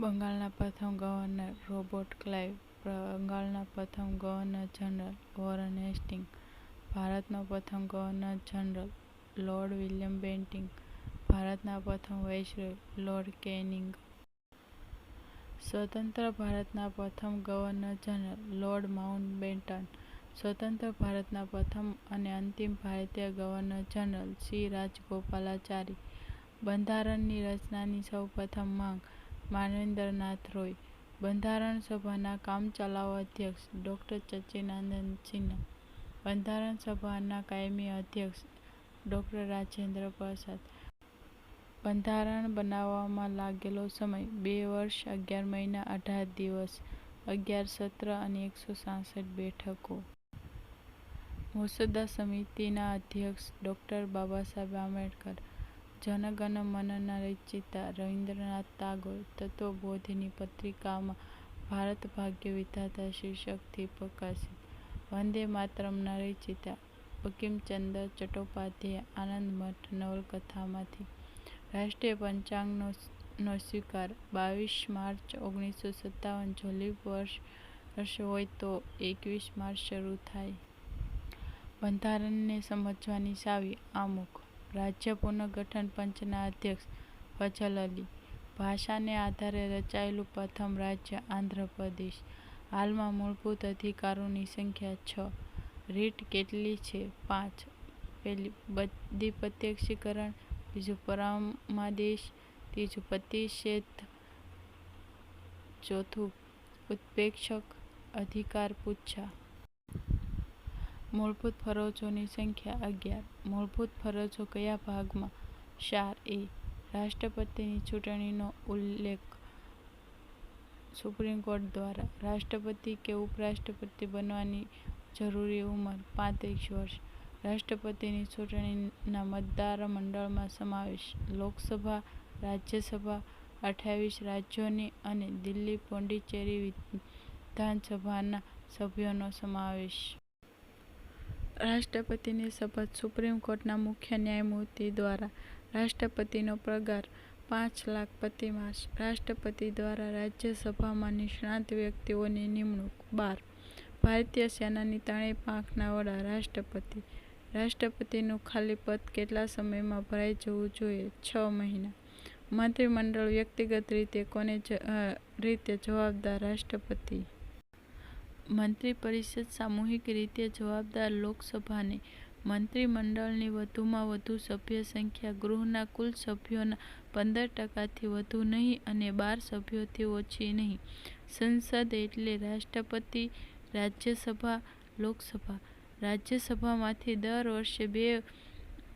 બંગાળના પ્રથમ governor Robert Clive, બંગાળના પ્રથમ ગવર્નર જનરલ વોરન હેસ્ટિંગ્સ, ભારતનો પ્રથમ governor general lord William Bentinck, ભારતના પ્રથમ વાઇસરોય લોર્ડ કેનિંગ, સ્વતંત્ર ભારતના પ્રથમ ગવર્નર જનરલ લોર્ડ માઉન્ટબેટન, સ્વતંત્ર ભારતના પ્રથમ અને અંતિમ ભારતીય ગવર્નર જનરલ શ્રી રાજગોપાલાચારી, બંધારણની રચનાની સૌપ્રથમ માંગ માનવેન્દ્રનાથ રોય, બંધારણ સભાના કામચલાઉ અધ્યક્ષ ડૉ. સચ્ચિદાનંદ સિન્હા, બંધારણ સભાના કાયમી અધ્યક્ષ ડૉ. રાજેન્દ્ર પ્રસાદ. બંધારણ બનાવવામાં લાગેલો સમય 2 વર્ષ 11 મહિના 18 દિવસ, 11 સત્ર અને 166 બેઠકો. મસૂદા સમિતિના અધ્યક્ષ ડૉ. બાબાસાહેબ આંબેડકર, જનગણ મનના રચયિતા રવીન્દ્રનાથ ટાગોર. તત્વબોધિની પત્રિકામાં ભારત ભાગ્ય વિધાતા શીર્ષકથી પ્રકાશિત. વંદે માતરમના રચયિતા બંકિમચંદ્ર ચટ્ટોપાધ્યાય. આનંદ મઠ નવલકથામાંથી. રાષ્ટ્રીય પંચાંગનો સ્વીકાર 22 માર્ચ 1957 જો લીપ વર્ષ હોય તો 21 માર્ચ શરૂ થાય. બંધારણને સમજવાની ચાવી આમુખ. રાજ્ય પુનર્ગઠન પંચના અધ્યક્ષ ફજલ અલી. ભાષાને આધારે રચાયેલું પ્રથમ રાજ્ય આંધ્રપ્રદેશ. હાલમાં મૂળભૂત અધિકારોની સંખ્યા 6. રીટ કેટલી છે? 5. પહેલી બદ્ધિપ્રત્યક્ષીકરણ, બીજું પરમાદેશ, ત્રીજું પ્રતિષેધ, ચોથું ઉત્પ્રેક્ષક અધિકાર પૂચ્છા. મૂળભૂત ફરજોની સંખ્યા 11. મૂળભૂત ફરજો કયા ભાગમાં? 4 એ. રાષ્ટ્રપતિની ચૂંટણીનો ઉલ્લેખ સુપ્રીમ કોર્ટ દ્વારા. રાષ્ટ્રપતિ કે ઉપરાષ્ટ્રપતિ બનવાની જરૂરી ઉંમર 35 વર્ષ. રાષ્ટ્રપતિની ચૂંટણીના મતદાર મંડળમાં સમાવેશ લોકસભા, રાજ્યસભા, 28 રાજ્યોની અને દિલ્હી પોંડિચેરી વિધાનસભાના સભ્યોનો સમાવેશ. રાષ્ટ્રપતિની શપથ સુપ્રીમ કોર્ટના મુખ્ય ન્યાયમૂર્તિ દ્વારા. રાષ્ટ્રપતિનો પગાર 5 લાખ પ્રતિ માસ. રાષ્ટ્રપતિ દ્વારા રાજ્યસભામાં નિષ્ણાત વ્યક્તિઓની નિમણૂક. 12. ભારતીય સેનાની ત્રણેય પાંખના વડા રાષ્ટ્રપતિ. રાષ્ટ્રપતિનું ખાલી પદ કેટલા સમયમાં ભરાઈ જવું જોઈએ? 6 મહિના. મંત્રીમંડળ વ્યક્તિગત રીતે કોને રીતે જવાબદાર? રાષ્ટ્રપતિ. મંત્રીપરિષદ સામૂહિક રીતે જવાબદાર લોકસભાને. મંત્રીમંડળની વધુમાં વધુ સભ્ય સંખ્યા ગૃહના કુલ સભ્યોના 15% વધુ નહીં અને 12 સભ્યોથી ઓછી નહીં. સંસદ એટલે રાષ્ટ્રપતિ, રાજ્યસભા, લોકસભા. રાજ્યસભામાંથી દર વર્ષે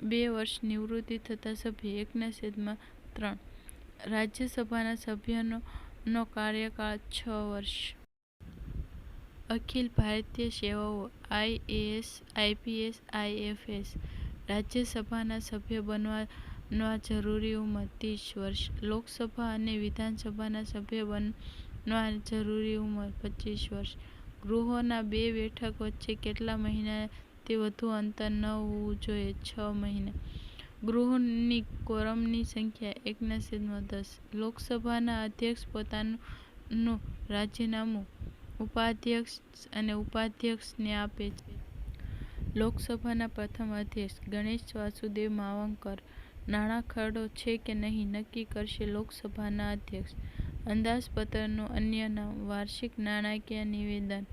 બે વર્ષ નિવૃત્તિ થતા સભ્ય 1/3. રાજ્યસભાના સભ્યોનો કાર્યકાળ 6 વર્ષ. અખિલ ભારતીય સેવાઓ આઈએએસ, આઈપીએસ, આઈએફએસ. રાજ્યસભાના સભ્ય બનવા જરૂરી ઉંમર 30 વર્ષ. લોકસભા અને વિધાનસભાના સભ્ય બનવા જરૂરી ઉંમર 25 વર્ષ. ગૃહોના 2 બેઠક વચ્ચે કેટલા મહિનાથી વધુ અંતર ન હોવું જોઈએ? 6 મહિના. ગૃહની કોરમની સંખ્યા 1/10. લોકસભાના અધ્યક્ષ પોતાનું રાજીનામું ઉપાધ્યક્ષ અને ઉપાધ્યક્ષને આપે છે. લોકસભાના પ્રથમ અધ્યક્ષ ગણેશ વાસુદેવ માવંકર. નાણાં ખરડો છે કે નહીં નક્કી કરશે લોકસભાના અધ્યક્ષ. અંદાજપત્રનું અન્ય નામ. વાર્ષિક નાણાકીય નિવેદન.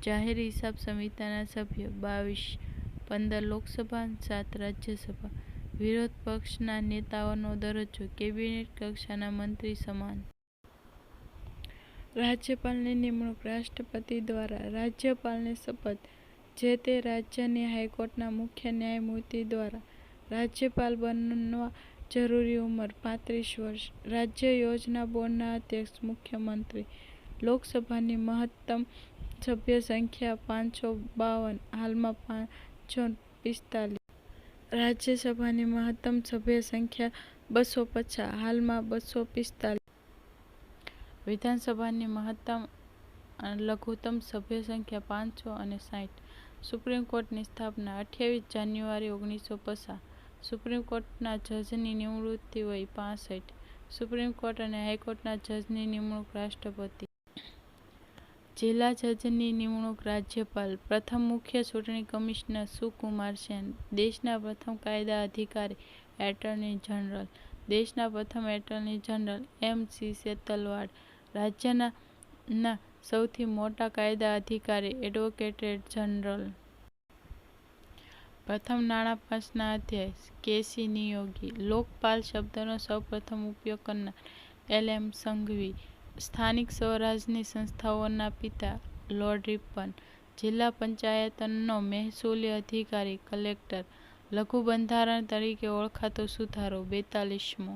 જાહેર હિસાબ સમિતિના સભ્યો 22. 15 લોકસભા, 7 રાજ્યસભા. વિરોધ પક્ષના નેતાનો દરજ્જો. કેબિનેટ કક્ષાના મંત્રી સમાન. રાજ્યપાલની નિમણૂક રાષ્ટ્રપતિ દ્વારા. રાજ્યપાલની શપથ જે તે રાજ્યની હાઈકોર્ટના મુખ્ય ન્યાયમૂર્તિ દ્વારા. રાજ્યપાલ બનવા જરૂરી ઉંમર 35 વર્ષ. રાજ્ય યોજના બોર્ડના અધ્યક્ષ મુખ્યમંત્રી. લોકસભાની મહત્તમ સભ્ય સંખ્યા 552, હાલમાં 545. રાજ્યસભાની મહત્તમ સભ્ય સંખ્યા 250, હાલમાં 245. વિધાનસભાની મહત્તમ લઘુત્તમ સભ્ય સંખ્યા 560. સુપ્રીમ કોર્ટની સ્થાપના 28 જાન્યુઆરી 1950. સુપ્રીમ કોર્ટના જજની નિવૃત્તિ વય 65. સુપ્રીમ કોર્ટ અને હાઈકોર્ટના જજની નિમણૂક રાષ્ટ્રપતિ. જિલ્લા જજની નિમણૂક રાજ્યપાલ. પ્રથમ મુખ્ય ચૂંટણી કમિશનર સુકુમાર સેન. દેશના પ્રથમ કાયદા અધિકારી એટર્ની જનરલ. દેશના પ્રથમ એટર્ની જનરલ એમ.સી. સેતલવાડ. રાજ્યના સૌથી મોટા કાયદા અધિકારી એડવોકેટ જનરલ. પ્રથમ નાણાં પંચના અધ્યક્ષ કે.સી. નિયોગી. લોકપાલ શબ્દનો સૌપ્રથમ ઉપયોગ કરનાર એલ.એમ. સંઘવી. સ્થાનિક સ્વરાજની સંસ્થાઓના પિતા લોર્ડ રિપન. જિલ્લા પંચાયતનો મહેસૂલી અધિકારી કલેક્ટર. લઘુ બંધારણ તરીકે ઓળખાતો સુધારો 42મો.